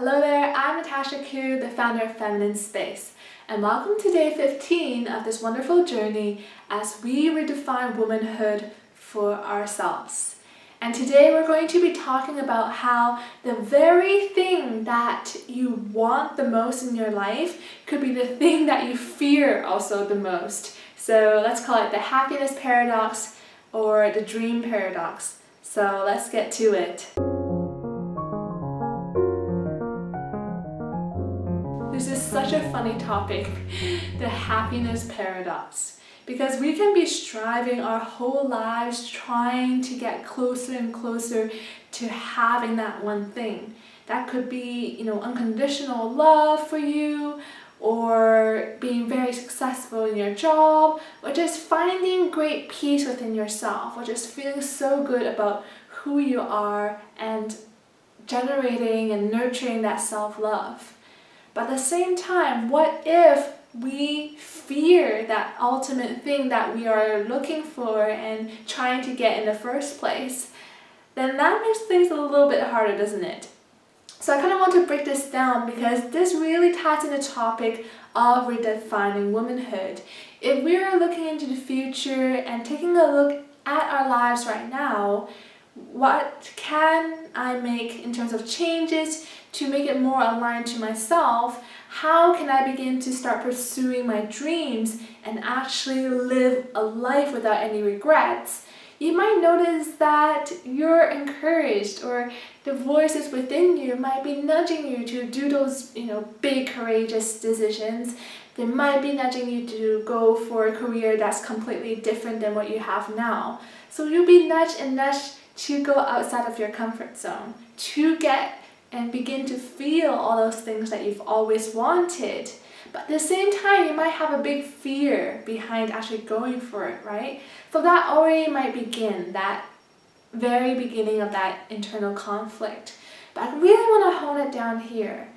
Hello there, I'm Natasha Koo, the founder of Feminine Space, and welcome to day 15 of this wonderful journey as we redefine womanhood for ourselves. And today we're going to be talking about how the very thing that you want the most in your life could be the thing that you fear also the most. So let's call it the happiness paradox or the dream paradox. So let's get to it. This is such a funny topic, the happiness paradox, because we can be striving our whole lives trying to get closer and closer to having that one thing. That could be, unconditional love for you, or being very successful in your job, or just finding great peace within yourself, or just feeling so good about who you are and generating and nurturing that self-love. But at the same time, what if we fear that ultimate thing that we are looking for and trying to get in the first place? Then that makes things a little bit harder, doesn't it? So I kind of want to break this down because this really ties in the topic of redefining womanhood. If we're looking into the future and taking a look at our lives right now, what can I make in terms of changes to make it more aligned to myself? How can I begin to start pursuing my dreams and actually live a life without any regrets? You might notice that you're encouraged, or the voices within you might be nudging you to do those, big courageous decisions. They might be nudging you to go for a career that's completely different than what you have now. So you'll be nudged and nudged to go outside of your comfort zone, to get and begin to feel all those things that you've always wanted. But at the same time, you might have a big fear behind actually going for it, right? So that already might begin, that very beginning of that internal conflict. But I really want to hone it down here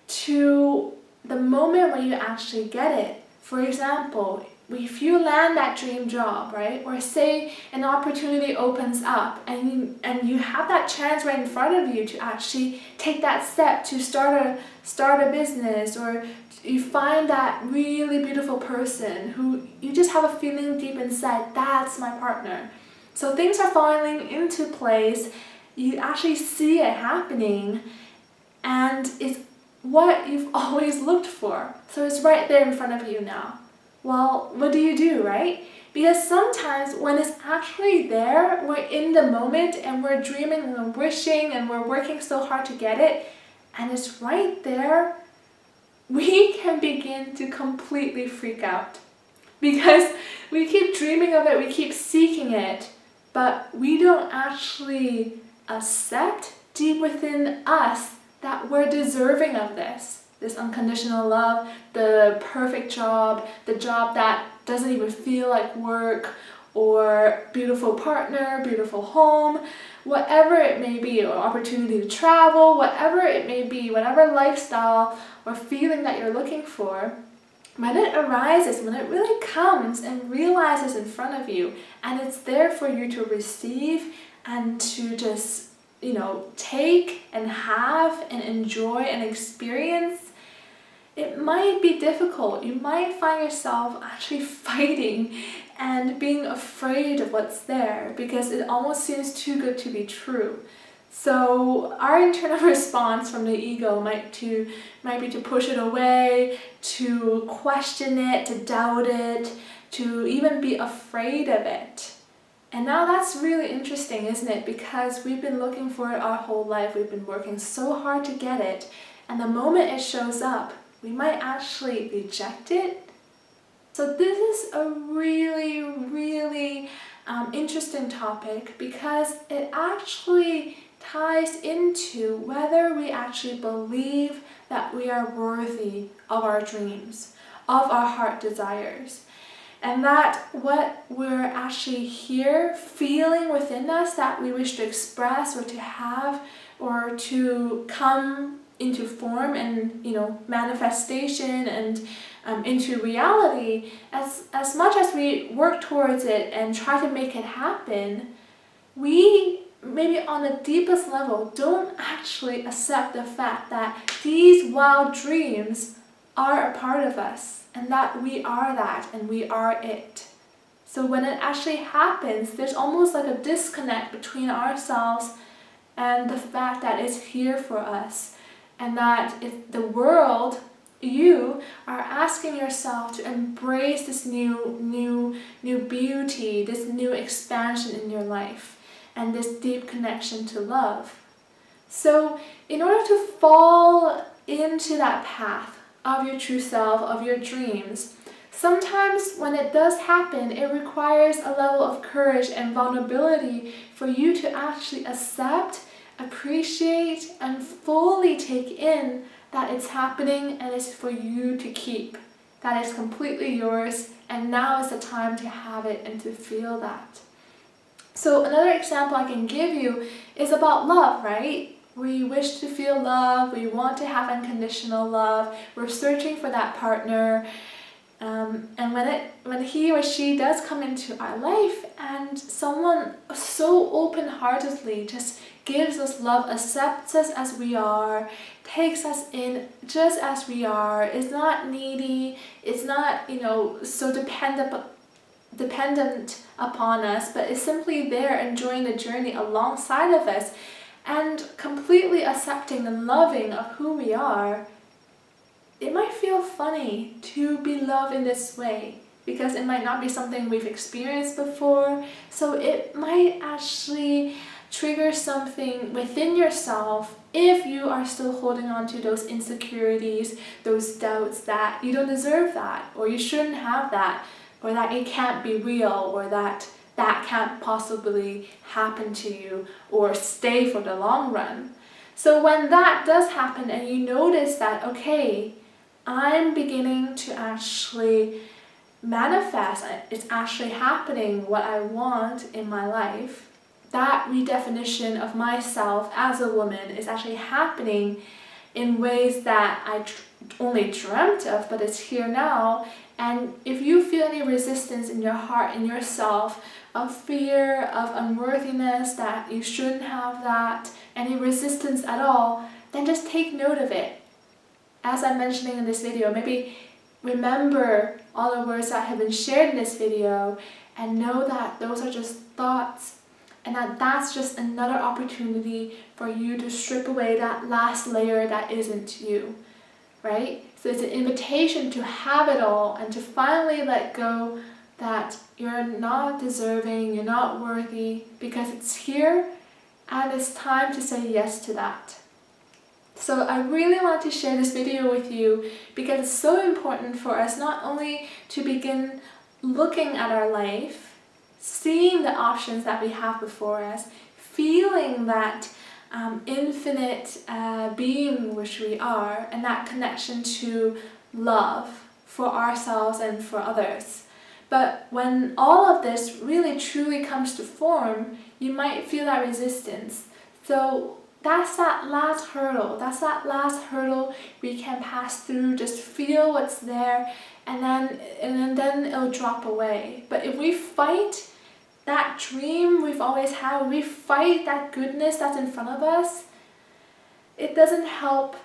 to the moment when you actually get it. For example, if you land that dream job, right? Or say an opportunity opens up and you have that chance right in front of you to actually take that step to start a business, or you find that really beautiful person who you just have a feeling deep inside, that's my partner. So things are falling into place, you actually see it happening, and it's what you've always looked for. So it's right there in front of you now. Well, what do you do, right? Because sometimes when it's actually there, we're in the moment and we're dreaming and we're wishing and we're working so hard to get it, and it's right there, we can begin to completely freak out. Because we keep dreaming of it, we keep seeking it, but we don't actually accept deep within us that we're deserving of this unconditional love, the perfect job, the job that doesn't even feel like work, or beautiful partner, beautiful home, whatever it may be, or opportunity to travel, whatever it may be, whatever lifestyle or feeling that you're looking for, when it arises, when it really comes and realizes in front of you, and it's there for you to receive and to just, take and have and enjoy and experience, it might be difficult. You might find yourself actually fighting and being afraid of what's there because it almost seems too good to be true. So our internal response from the ego might be to push it away, to question it, to doubt it, to even be afraid of it. And now that's really interesting, isn't it? Because we've been looking for it our whole life. We've been working so hard to get it. And the moment it shows up, we might actually reject it. So this is a really, really interesting topic because it actually ties into whether we actually believe that we are worthy of our dreams, of our heart desires. And that what we're actually here feeling within us that we wish to express or to have or to come into form and manifestation and into reality, as much as we work towards it and try to make it happen, we maybe on the deepest level, don't actually accept the fact that these wild dreams are a part of us, and that we are that and we are it. So when it actually happens, there's almost like a disconnect between ourselves and the fact that it's here for us, and that if the world, you are asking yourself to embrace this new beauty, this new expansion in your life, and this deep connection to love. So in order to fall into that path of your true self, of your dreams, sometimes when it does happen, it requires a level of courage and vulnerability for you to actually accept, appreciate, and fully take in that it's happening and it's for you to keep. That is completely yours, and now is the time to have it and to feel that. So another example I can give you is about love, right? We wish to feel love, we want to have unconditional love, we're searching for that partner. And when he or she does come into our life, and someone so open-heartedly just gives us love, accepts us as we are, takes us in just as we are, is not needy, is not, so dependent upon us, but is simply there enjoying the journey alongside of us and completely accepting and loving of who we are. It might feel funny to be loved in this way because it might not be something we've experienced before, so it might actually trigger something within yourself if you are still holding on to those insecurities, those doubts that you don't deserve that, or you shouldn't have that, or that it can't be real, or that can't possibly happen to you or stay for the long run. So when that does happen and you notice that, okay, I'm beginning to actually manifest, it's actually happening what I want in my life, that redefinition of myself as a woman is actually happening in ways that I only dreamt of, but it's here now. And if you feel any resistance in your heart, in yourself, of fear, of unworthiness, that you shouldn't have that, any resistance at all, then just take note of it. As I'm mentioning in this video, maybe remember all the words that have been shared in this video and know that those are just thoughts, and that that's just another opportunity for you to strip away that last layer that isn't you, right? So it's an invitation to have it all and to finally let go that you're not deserving, you're not worthy, because it's here and it's time to say yes to that. So I really want to share this video with you because it's so important for us not only to begin looking at our life, seeing the options that we have before us, feeling that infinite being which we are, and that connection to love for ourselves and for others. But when all of this really truly comes to form, you might feel that resistance. So that's that last hurdle. That's that last hurdle we can pass through. Just feel what's there, and then it'll drop away. But if we fight that dream we've always had, when we fight that goodness that's in front of us, it doesn't help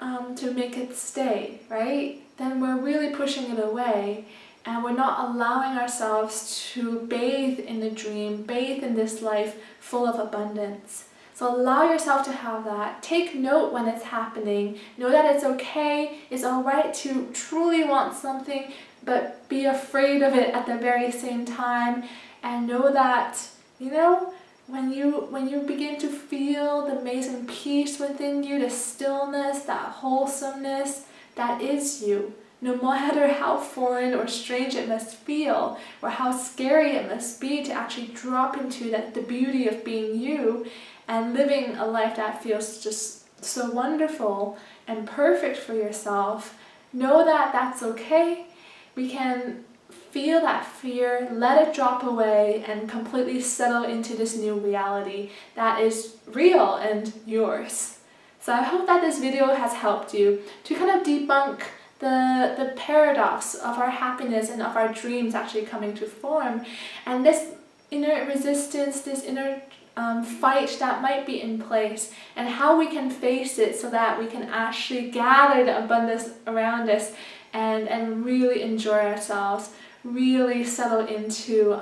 to make it stay, right? Then we're really pushing it away, and we're not allowing ourselves to bathe in the dream, bathe in this life full of abundance. So allow yourself to have that. Take note when it's happening. Know that it's okay, it's alright to truly want something, but be afraid of it at the very same time. And know that, when you begin to feel the amazing peace within you, the stillness, that wholesomeness, that is you. No matter how foreign or strange it must feel, or how scary it must be to actually drop into the beauty of being you and living a life that feels just so wonderful and perfect for yourself, know that that's okay. We can feel that fear, let it drop away, and completely settle into this new reality that is real and yours. So I hope that this video has helped you to kind of debunk the paradox of our happiness and of our dreams actually coming to form, and this inner resistance, this inner fight that might be in place, and how we can face it so that we can actually gather the abundance around us and really enjoy ourselves, really settle into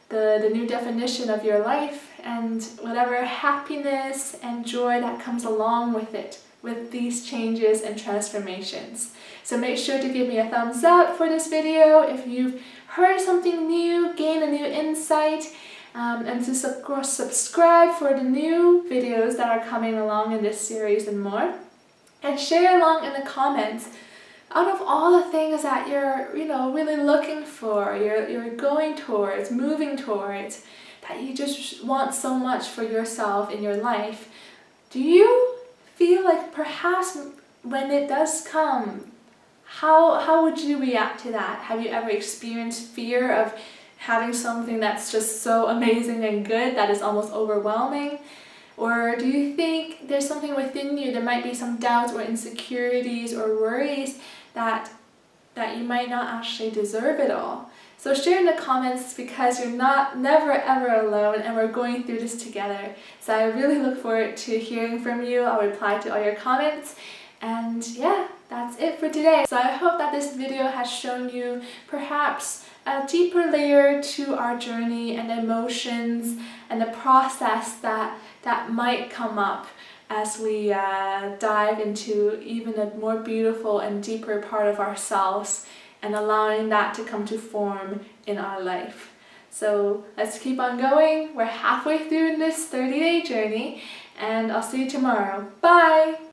the new definition of your life and whatever happiness and joy that comes along with it, with these changes and transformations. So make sure to give me a thumbs up for this video if you've heard something new, gained a new insight, and to subscribe for the new videos that are coming along in this series and more. And share along in the comments, out of all the things that you're really looking for, you're going towards, moving towards, that you just want so much for yourself in your life, do you feel like perhaps when it does come, how would you react to that? Have you ever experienced fear of having something that's just so amazing and good that is almost overwhelming? Or do you think there's something within you, there might be some doubts or insecurities or worries that you might not actually deserve it all? So share in the comments, because you're never ever alone, and we're going through this together. So I really look forward to hearing from you. I'll reply to all your comments. And yeah, that's it for today. So I hope that this video has shown you perhaps a deeper layer to our journey and emotions and the process that might come up as we dive into even a more beautiful and deeper part of ourselves, and allowing that to come to form in our life. So let's keep on going. We're halfway through this 30-day journey, and I'll see you tomorrow. Bye!